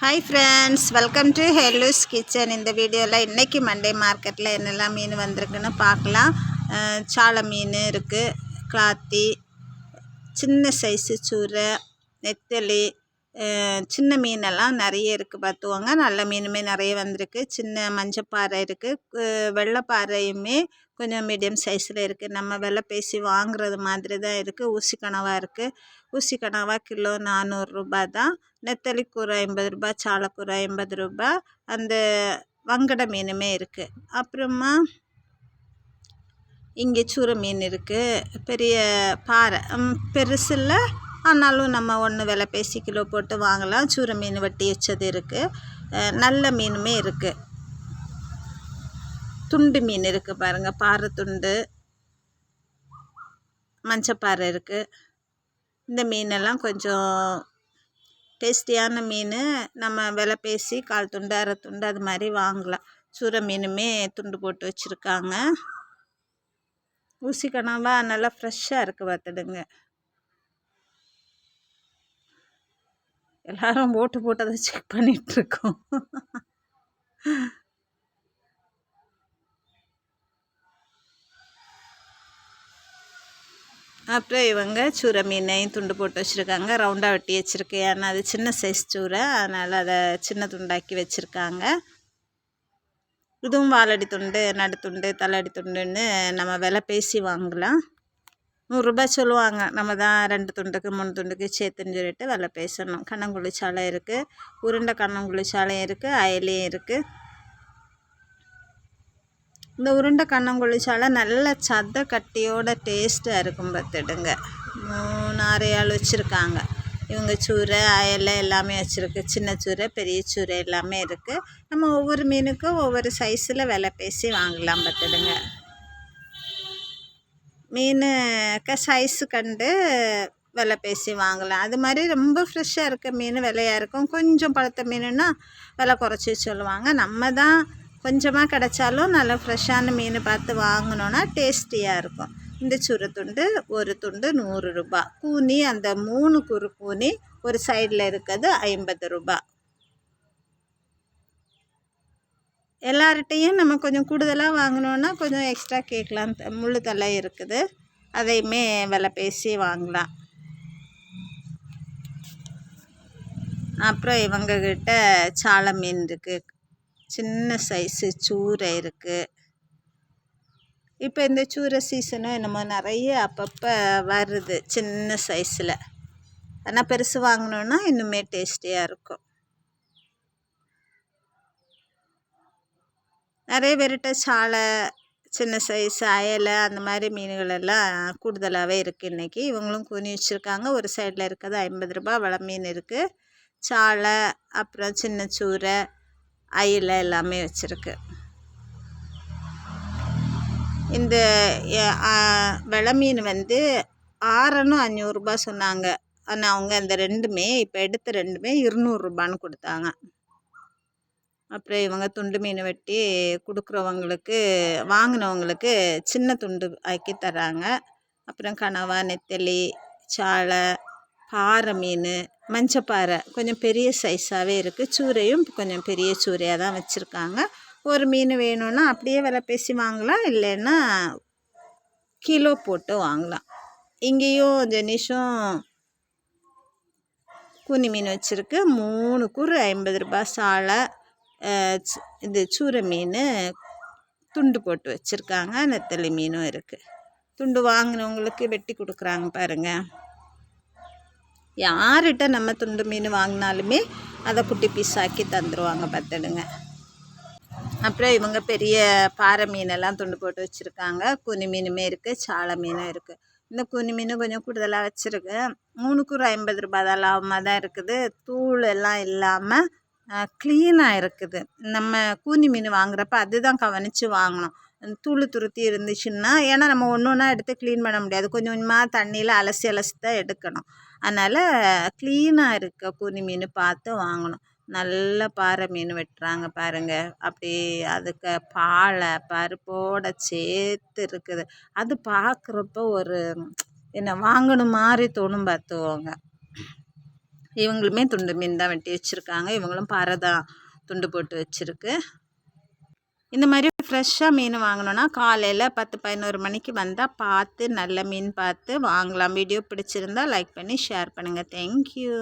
Hi friends, welcome to Hellu's kitchen. இந்த வீடியோவில் இன்றைக்கி மண்டே மார்க்கெட்டில் என்னெல்லாம் மீன் வந்திருக்குன்னு பார்க்கலாம். சாலை மீன் இருக்குது, கிளாத்தி, சின்ன சைஸு சூரை, நெத்தலி, சின்ன மீனெல்லாம் நிறைய இருக்குது பார்த்துவாங்க. நல்ல மீனுமே நிறைய வந்திருக்கு. சின்ன மஞ்சப்பாறை இருக்குது, வெள்ளைப்பாறையுமே கொஞ்சம் மீடியம் சைஸில் இருக்குது. நம்ம விலை பேசி வாங்குறது மாதிரி தான் இருக்குது. ஊசி கனவாக இருக்குது. ஊசி கனவா கிலோ 400 ரூபா தான். நெத்தலி கூரை 50 ரூபா, சாலக்கூரை 80 ரூபா. அந்த வங்கடை மீனுமே இருக்குது. அப்புறமா இங்கே சூரை மீன் இருக்குது. பெரிய பாறை பெருசில், ஆனாலும் நம்ம ஒன்று விலை பேசி கிலோ போட்டு வாங்கலாம். சூரை மீன் வெட்டி வச்சது இருக்குது. நல்ல மீனுமே இருக்குது. துண்டு மீன் இருக்குது பாருங்கள், பாறை துண்டு, மஞ்சப்பாறை இருக்குது. இந்த மீனெல்லாம் கொஞ்சம் டேஸ்டியான மீன். நம்ம விலை பேசி 1/4 துண்டு 1/2 துண்டு அது மாதிரி வாங்கலாம். சூரை மீனுமே துண்டு போட்டு வச்சுருக்காங்க. ஊசி கனவா நல்லா ஃப்ரெஷ்ஷாக இருக்குது பார்த்துடுங்க. எல்லாரும் போட்டு அதை செக் பண்ணிகிட்ருக்கோம். அப்புறம் இவங்க சூரை மீனையும் துண்டு போட்டு வச்சுருக்காங்க. ரவுண்டாக வெட்டி வச்சுருக்கு. ஏன்னா அது சின்ன சைஸ் சூரை, அதனால் அதை சின்ன துண்டாக்கி வச்சுருக்காங்க. இதுவும் வாலடி துண்டு, நடுத்துண்டு, தலையடி துண்டுன்னு நம்ம விலை பேசி வாங்கலாம். 100 ரூபா சொல்லுவாங்க. நம்ம தான் 2 துண்டுக்கு 3 துண்டுக்கு சேர்த்துன்னு சொல்லிட்டு விலை பேசணும். கண்ணங்குழி சாலை இருக்குது, உருண்டை கண்ணங்குழி சாலையும் இருக்குது, அயலையும் இருக்குது. இந்த உருண்டை கண்ணங்குழி சாலை நல்ல சதை கட்டியோட டேஸ்ட்டாக இருக்கும் பார்த்துடுங்க. 3 6 வச்சுருக்காங்க. இவங்க சூரை, அயலை எல்லாமே வச்சுருக்கு. சின்ன சூரை, பெரிய சூரை எல்லாமே இருக்குது. நம்ம ஒவ்வொரு மீனுக்கும் ஒவ்வொரு சைஸில் விலை பேசி வாங்கலாம் பார்த்துடுங்க. மீனுக்கு சைஸு கண்டு விலை பேசி வாங்கலாம். அது மாதிரி ரொம்ப ஃப்ரெஷ்ஷாக இருக்க மீன் விலையாக இருக்கும். கொஞ்சம் பழுத்த மீனுன்னா விலை குறைச்சி சொல்லுவாங்க. நம்ம தான் கொஞ்சமாக கிடச்சாலும் நல்லா ஃப்ரெஷ்ஷான மீன் பார்த்து வாங்கினோன்னா டேஸ்டியாக இருக்கும். இந்த சூரை துண்டு ஒரு துண்டு 100 ரூபா. கூனி, அந்த 3 குறு கூனி ஒரு சைடில் இருக்கிறது 50 ரூபா. எல்லார்கிட்டையும் நம்ம கொஞ்சம் கூடுதலாக வாங்கினோன்னா கொஞ்சம் எக்ஸ்ட்ரா கேட்கலாம். முள் தலை இருக்குது, அதையுமே விலை பேசி வாங்கலாம். அப்புறம் இவங்கக்கிட்ட சாலை மீன் இருக்குது, சின்ன சைஸு சூரை இருக்குது. இப்போ இந்த சூரை சீசனும் என்னமோ நிறைய அப்பப்போ வருது சின்ன சைஸில். ஆனால் பெருசு வாங்கினோன்னா இன்னுமே டேஸ்டியாக இருக்கும். நிறைய பேர்கிட்ட சாலை, சின்ன சைஸ் அயலை அந்த மாதிரி மீன்களெல்லாம் கூடுதலாகவே இருக்குது இன்றைக்கி. இவங்களும் கூனி வச்சுருக்காங்க. ஒரு சைடில் இருக்கிறது 50 ரூபா. வலை மீன் இருக்குது, சாலை, அப்புறம் சின்ன சூரை, அயிலை எல்லாமே வச்சுருக்கு. இந்த வெலை மீன் வந்து 6 500 ரூபா சொன்னாங்க. ஆனால் அவங்க அந்த ரெண்டுமே இப்போ எடுத்த ரெண்டுமே 200 ரூபான்னு கொடுத்தாங்க. அப்புறம் இவங்க துண்டு மீன் வெட்டி கொடுக்குறவங்களுக்கு, வாங்கினவங்களுக்கு சின்ன துண்டு ஆக்கி தராங்க. அப்புறம் கனவா, நெத்தலி, சாலை, பாறை மீன், மஞ்சப்பாறை கொஞ்சம் பெரிய சைஸாகவே இருக்குது. சூரையும் கொஞ்சம் பெரிய சூரையாக தான் வச்சுருக்காங்க. ஒரு மீன் வேணும்னா அப்படியே விலை பேசி வாங்கலாம், இல்லைன்னா கிலோ போட்டு வாங்கலாம். இங்கேயும் ஜெனிஷும் கூனி மீன் வச்சுருக்கு. 3 கூறு 50 ரூபா. சாலை, இது சூரை மீன் துண்டு போட்டு வச்சுருக்காங்க. நெத்தலி மீனும் இருக்குது. துண்டு வாங்கினவங்களுக்கு வெட்டி கொடுக்குறாங்க பாருங்கள். யார்கிட்ட நம்ம துண்டு மீன் வாங்கினாலுமே அதை குட்டி பீஸ் ஆக்கி தந்துடுவாங்க பார்த்துடுங்க. அப்புறம் இவங்க பெரிய பாறை மீனெல்லாம் துண்டு போட்டு வச்சுருக்காங்க. கூனி மீனுமே இருக்குது, சாலை மீனும் இருக்குது. இந்த கூனி மீன் கொஞ்சம் கூடுதலாக வச்சுருக்கு. 3 கூறு 50 ரூபா தான், லாபமாக தான் இருக்குது. தூள் எல்லாம் இல்லாமல் க்ளீனாக இருக்குது. நம்ம கூனி மீன் வாங்குறப்ப அதுதான் கவனித்து வாங்கணும். தூள் துருத்தி இருந்துச்சுன்னா, ஏன்னா நம்ம ஒன்று ஒன்றா எடுத்து க்ளீன் பண்ண முடியாது. கொஞ்சம் கொஞ்சமாக தண்ணியில் அலசி தான் எடுக்கணும். அதனால் க்ளீனாக இருக்க கூனி மீன் பார்த்து வாங்கணும். நல்ல பாறை மீன் வெட்டுறாங்க பாருங்கள். அப்படி அதுக்கு பாலை பருப்போடு சேர்த்து இருக்குது. அது பார்க்குறப்போ ஒரு என்ன வாங்கணும் மாதிரி தோணும் பார்த்துவோங்க. இவங்களுமே துண்டு மீன் தான் வெட்டி வச்சுருக்காங்க. இவங்களும் பாறை தான் துண்டு போட்டு வச்சுருக்கு. இந்த மாதிரி ஃப்ரெஷ்ஷாக மீன் வாங்கணுன்னா காலையில் 10-11 மணிக்கு வந்தால் பார்த்து நல்ல மீன் பார்த்து வாங்கலாம். வீடியோ பிடிச்சிருந்தா லைக் பண்ணி ஷேர் பண்ணுங்கள். தேங்க்யூ.